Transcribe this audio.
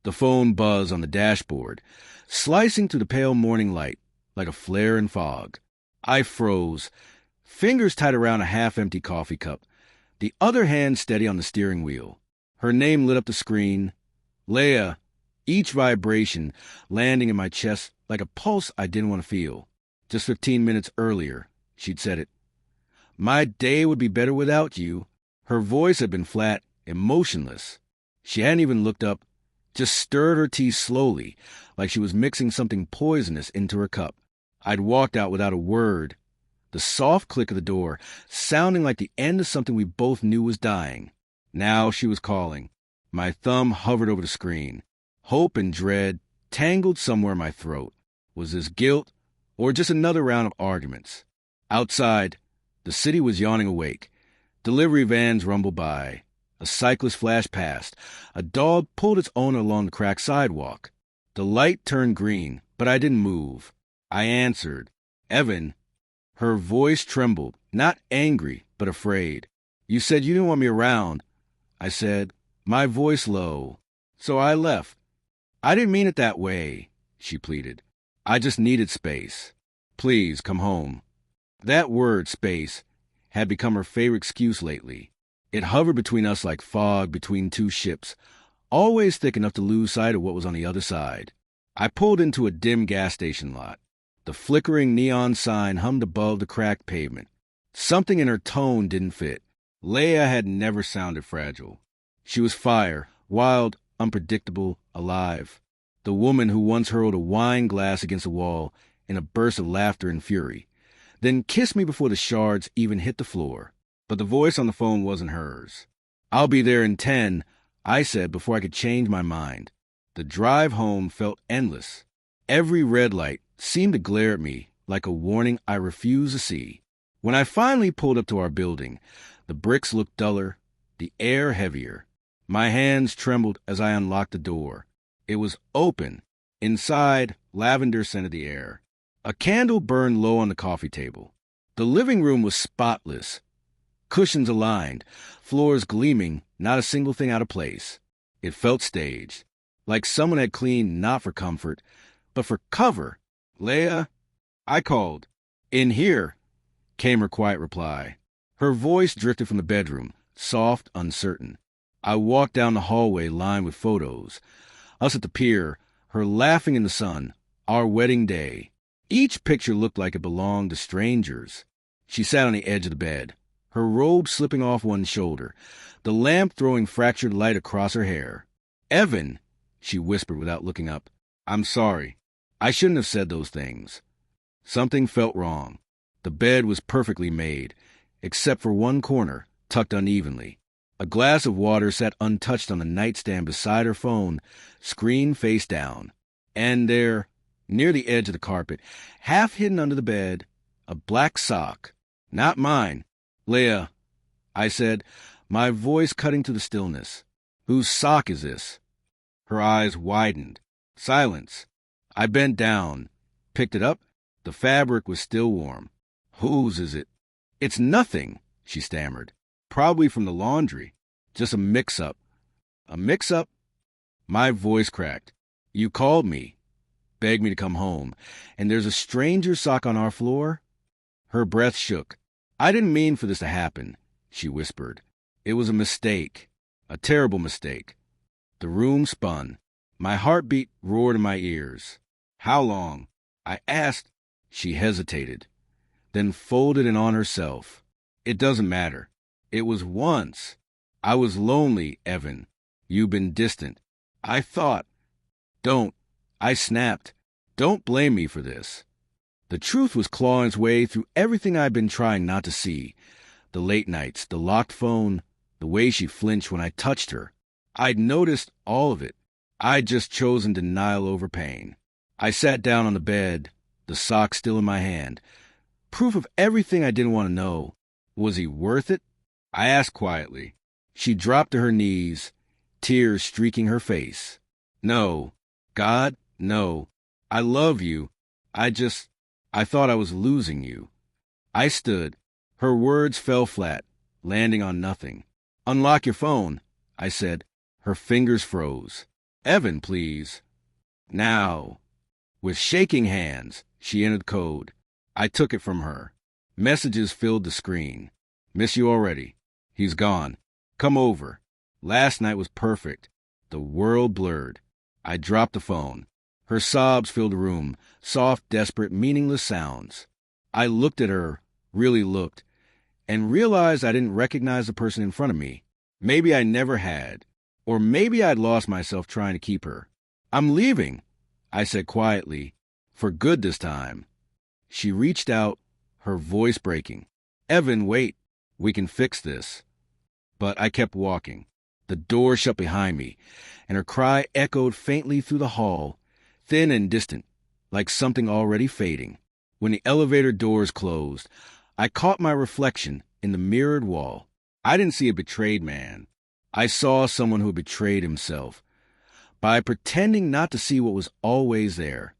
The phone buzzed on the dashboard, slicing through the pale morning light like a flare in fog. I froze, fingers tight around a half-empty coffee cup, the other hand steady on the steering wheel. Her name lit up the screen. Leah, each vibration landing in my chest like a pulse I didn't want to feel. Just 15 minutes earlier, she'd said it. My day would be better without you. Her voice had been flat, emotionless. She hadn't even looked up, just stirred her tea slowly, like she was mixing something poisonous into her cup. I'd walked out without a word, the soft click of the door sounding like the end of something we both knew was dying. Now she was calling. My thumb hovered over the screen. Hope and dread tangled somewhere in my throat. Was this guilt, or just another round of arguments? Outside, the city was yawning awake. Delivery vans rumbled by. A cyclist flashed past. A dog pulled its owner along the cracked sidewalk. The light turned green, but I didn't move. I answered. Evan. Her voice trembled, not angry, but afraid. You said you didn't want me around. I said, my voice low. So I left. I didn't mean it that way, she pleaded. I just needed space. Please come home. That word, space, had become her favorite excuse lately. It hovered between us like fog between two ships, always thick enough to lose sight of what was on the other side. I pulled into a dim gas station lot. The flickering neon sign hummed above the cracked pavement. Something in her tone didn't fit. Leah had never sounded fragile. She was fire, wild, unpredictable, alive. The woman who once hurled a wine glass against a wall in a burst of laughter and fury, then kissed me before the shards even hit the floor. But the voice on the phone wasn't hers. I'll be there in 10, I said before I could change my mind. The drive home felt endless. Every red light seemed to glare at me like a warning I refused to see. When I finally pulled up to our building, the bricks looked duller, the air heavier. My hands trembled as I unlocked the door. It was open. Inside, lavender scented the air. A candle burned low on the coffee table. The living room was spotless. Cushions aligned, floors gleaming, not a single thing out of place. It felt staged, like someone had cleaned not for comfort, but for cover. Leah, I called. In here, came her quiet reply. Her voice drifted from the bedroom, soft, uncertain. I walked down the hallway lined with photos. Us at the pier, her laughing in the sun, our wedding day. Each picture looked like it belonged to strangers. She sat on the edge of the bed, her robe slipping off one shoulder, the lamp throwing fractured light across her hair. Evan, she whispered without looking up. I'm sorry. I shouldn't have said those things. Something felt wrong. The bed was perfectly made, except for one corner, tucked unevenly. A glass of water sat untouched on the nightstand beside her phone, screen face down. And there, near the edge of the carpet, half hidden under the bed, a black sock. Not mine. Leah, I said, my voice cutting through the stillness. Whose sock is this? Her eyes widened. Silence. I bent down, picked it up. The fabric was still warm. Whose is it? It's nothing, she stammered. Probably from the laundry. Just a mix-up. A mix-up? My voice cracked. You called me, begged me to come home, and there's a stranger's sock on our floor? Her breath shook. I didn't mean for this to happen, she whispered. It was a mistake. A terrible mistake. The room spun. My heartbeat roared in my ears. How long? I asked. She hesitated, then folded it on herself. It doesn't matter. It was once. I was lonely, Evan. You've been distant. I thought. Don't. I snapped. Don't blame me for this. The truth was clawing its way through everything I'd been trying not to see. The late nights, the locked phone, the way she flinched when I touched her. I'd noticed all of it. I'd just chosen denial over pain. I sat down on the bed, the sock still in my hand. Proof of everything I didn't want to know. Was he worth it? I asked quietly. She dropped to her knees, tears streaking her face. No. God, no. I love you. I thought I was losing you. I stood. Her words fell flat, landing on nothing. Unlock your phone, I said. Her fingers froze. Evan, please. Now. With shaking hands, she entered code. I took it from her. Messages filled the screen. Miss you already. He's gone. Come over. Last night was perfect. The world blurred. I dropped the phone. Her sobs filled the room, soft, desperate, meaningless sounds. I looked at her, really looked, and realized I didn't recognize the person in front of me. Maybe I never had. Or maybe I'd lost myself trying to keep her. I'm leaving, I said quietly, for good this time. She reached out, her voice breaking. Evan, wait. We can fix this. But I kept walking. The door shut behind me, and her cry echoed faintly through the hall, thin and distant, like something already fading. When the elevator doors closed, I caught my reflection in the mirrored wall. I didn't see a betrayed man. I saw someone who had betrayed himself by pretending not to see what was always there.